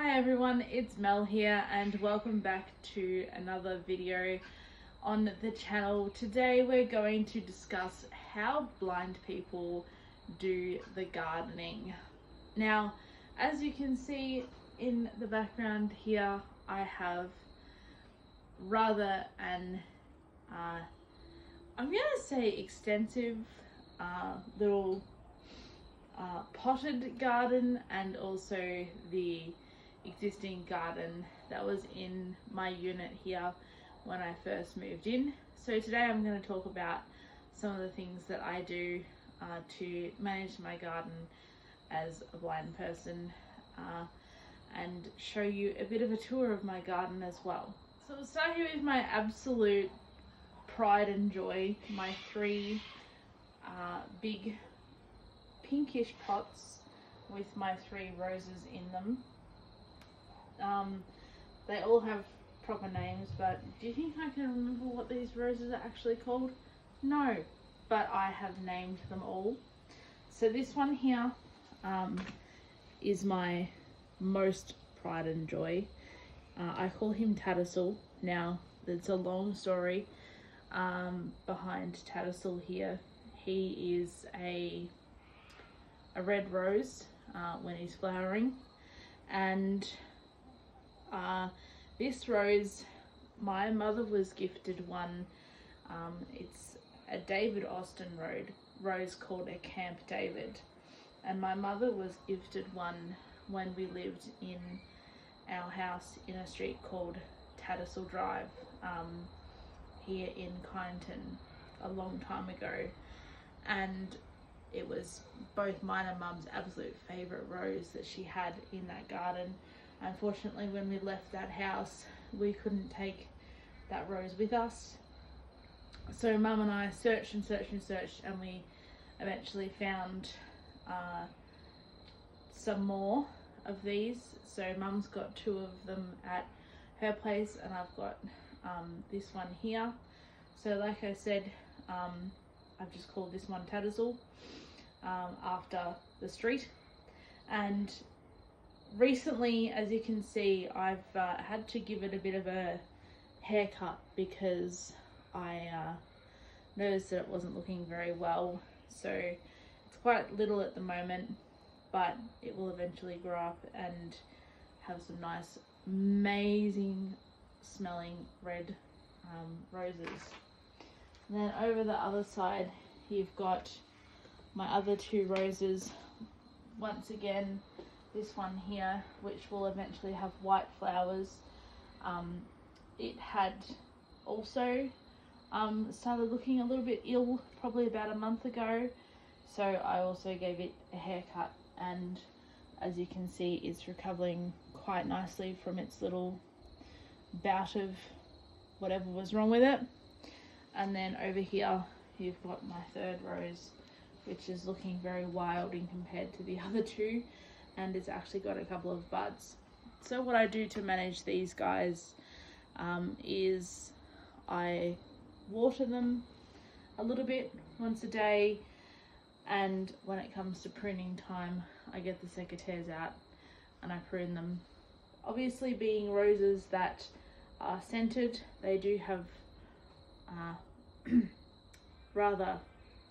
Hi everyone, it's Mel here and welcome back to another video on the channel. Today we're going to discuss how blind people do the gardening. Now, as you can see in the background here, I have rather an, I'm going to say extensive little potted garden, and also the existing garden that was in my unit here when I first moved in. So today I'm going to talk about some of the things that I do to manage my garden as a blind person, and show you a bit of a tour of my garden as well. So we'll start here with my absolute pride and joy, my three big pinkish pots with my three roses in them. They all have proper names, but do you think I can remember what these roses are actually called? No, but I have named them all. So this one here is my most pride and joy. I call him Tattersall. Now, there's a long story behind Tattersall here. He is a red rose when he's flowering, and this rose, my mother was gifted one. It's a David Austin rose called a Camp David, and my mother was gifted one when we lived in our house in a street called Tattersall Drive here in Kyneton a long time ago, and it was both mine and Mum's absolute favourite rose that she had in that garden. Unfortunately, when we left that house, we couldn't take that rose with us. So Mum and I searched and searched and searched, and we eventually found some more of these. So Mum's got two of them at her place, and I've got this one here. So like I said, I've just called this one Tattersall after the street. And recently, as you can see, I've had to give it a bit of a haircut because I noticed that it wasn't looking very well. So it's quite little at the moment, but it will eventually grow up and have some nice, amazing smelling red roses. And then over the other side, you've got my other two roses. Once again, this one here, which will eventually have white flowers. It had also started looking a little bit ill probably about a month ago, so I also gave it a haircut, and as you can see, it's recovering quite nicely from its little bout of whatever was wrong with it. And then over here you've got my third rose, which is looking very wild in compared to the other two, and it's actually got a couple of buds. So what I do to manage these guys is I water them a little bit once a day, and when it comes to pruning time, I get the secateurs out and I prune them. Obviously, being roses that are scented, they do have rather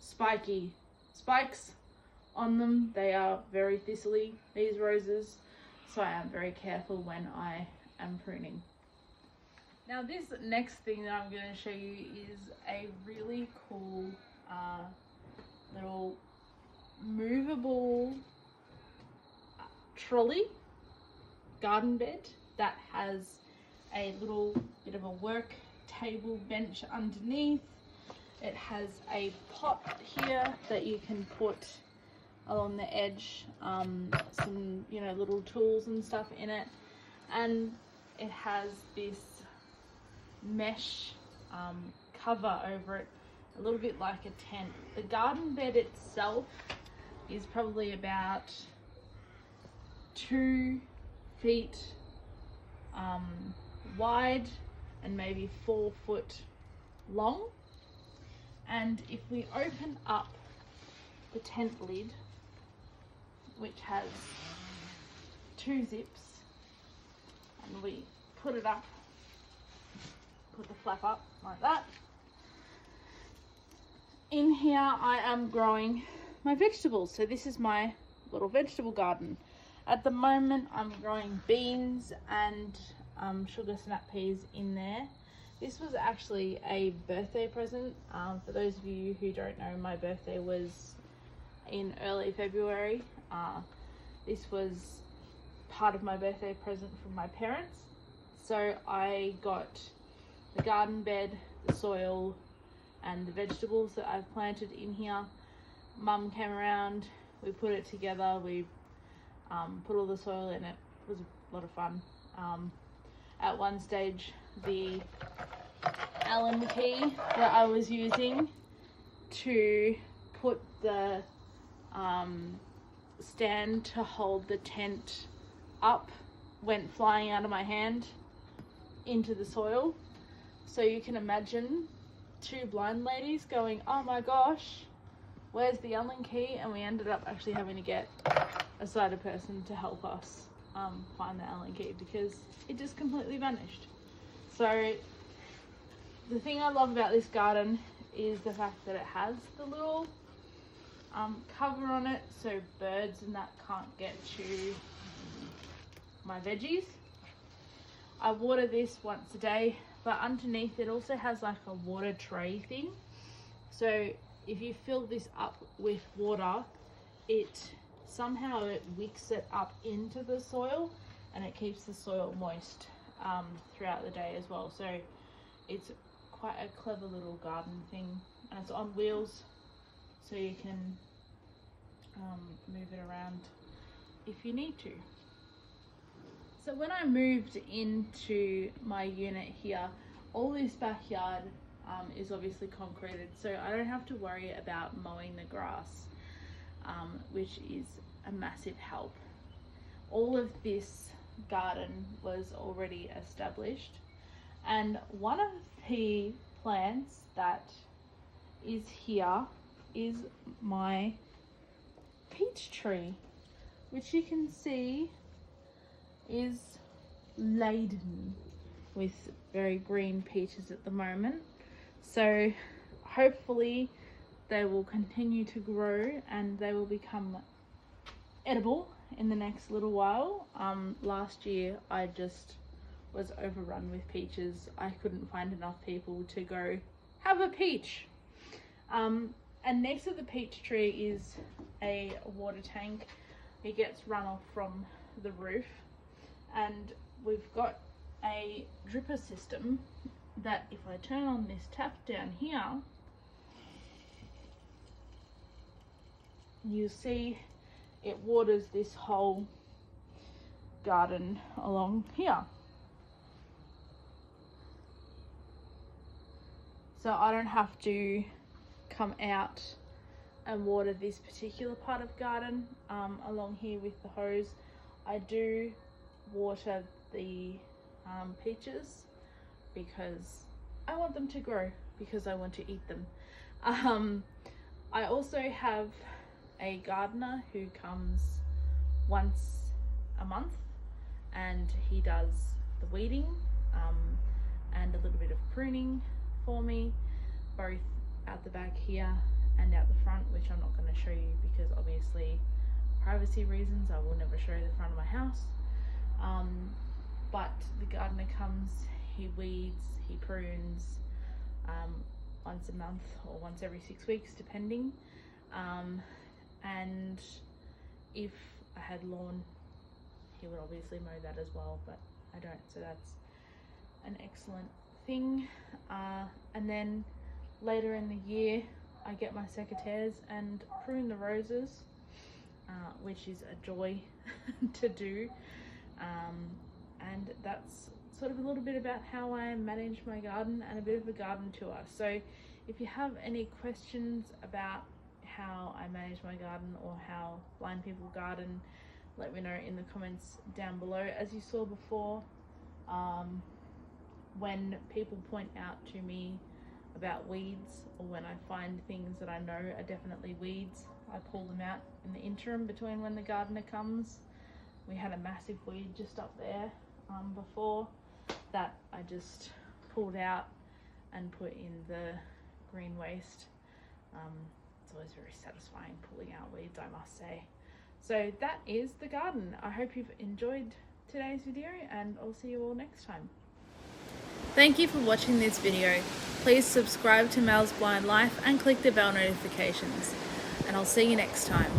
spiky spikes on them. They are very thistly, these roses, so I am very careful when I am pruning. Now this next thing that I'm going to show you is a really cool little movable trolley garden bed that has a little bit of a work table bench underneath. It has a pot here that you can put along the edge, some little tools and stuff in it, and it has this mesh cover over it, a little bit like a tent. The garden bed itself is probably about 2 feet wide and maybe 4 foot long. And if we open up the tent lid, which has 2 zips, and we put it up, put the flap up like that. In here I am growing my vegetables. So this is my little vegetable garden. At the moment I'm growing beans and sugar snap peas in there. This was actually a birthday present. For those of you who don't know, my birthday was in early February. This was part of my birthday present from my parents. So I got the garden bed, the soil, and the vegetables that I've planted in here. Mum came around, we put it together, we put all the soil in it. It was a lot of fun. At one stage, the Allen key that I was using to put the stand to hold the tent up went flying out of my hand into the soil. So you can imagine two blind ladies going, oh my gosh, where's the Allen key? And we ended up actually having to get a sighted person to help us find the Allen key because it just completely vanished. So the thing I love about this garden is the fact that it has the little cover on it so birds and that can't get to my veggies. I water this once a day, but underneath it also has like a water tray thing. So if you fill this up with water, it wicks it up into the soil and it keeps the soil moist throughout the day as well. So it's quite a clever little garden thing, and it's on wheels so you can move it around if you need to. So when I moved into my unit here, all this backyard is obviously concreted, so I don't have to worry about mowing the grass, which is a massive help. All of this garden was already established, and one of the plants that is here is my peach tree, which you can see is laden with very green peaches at the moment. So hopefully they will continue to grow and they will become edible in the next little while. Last year I just was overrun with peaches. I couldn't find enough people to go have a peach. And next to the peach tree is a water tank. It gets runoff from the roof, and we've got a dripper system that if I turn on this tap down here, you see it waters this whole garden along here. So I don't have to come out and water this particular part of garden along here with the hose. I do water the peaches because I want them to grow, because I want to eat them. I also have a gardener who comes once a month and he does the weeding and a little bit of pruning for me, both out the back here and out the front, which I'm not going to show you because obviously privacy reasons I will never show the front of my house. But the gardener comes, he weeds, he prunes once a month or once every 6 weeks depending, and if I had lawn he would obviously mow that as well, but I don't, so that's an excellent thing. And then later in the year I get my secateurs and prune the roses, which is a joy to do, and that's sort of a little bit about how I manage my garden and a bit of a garden tour. So if you have any questions about how I manage my garden or how blind people garden, let me know in the comments down below. As you saw before, when people point out to me about weeds, or when I find things that I know are definitely weeds, I pull them out in the interim between when the gardener comes. We had a massive weed just up there before that I just pulled out and put in the green waste. It's always very satisfying pulling out weeds, I must say. So that is the garden. I hope you've enjoyed today's video, and I'll see you all next time. Thank you for watching this video. Please subscribe to Mel's Blind Life and click the bell notifications, and I'll see you next time.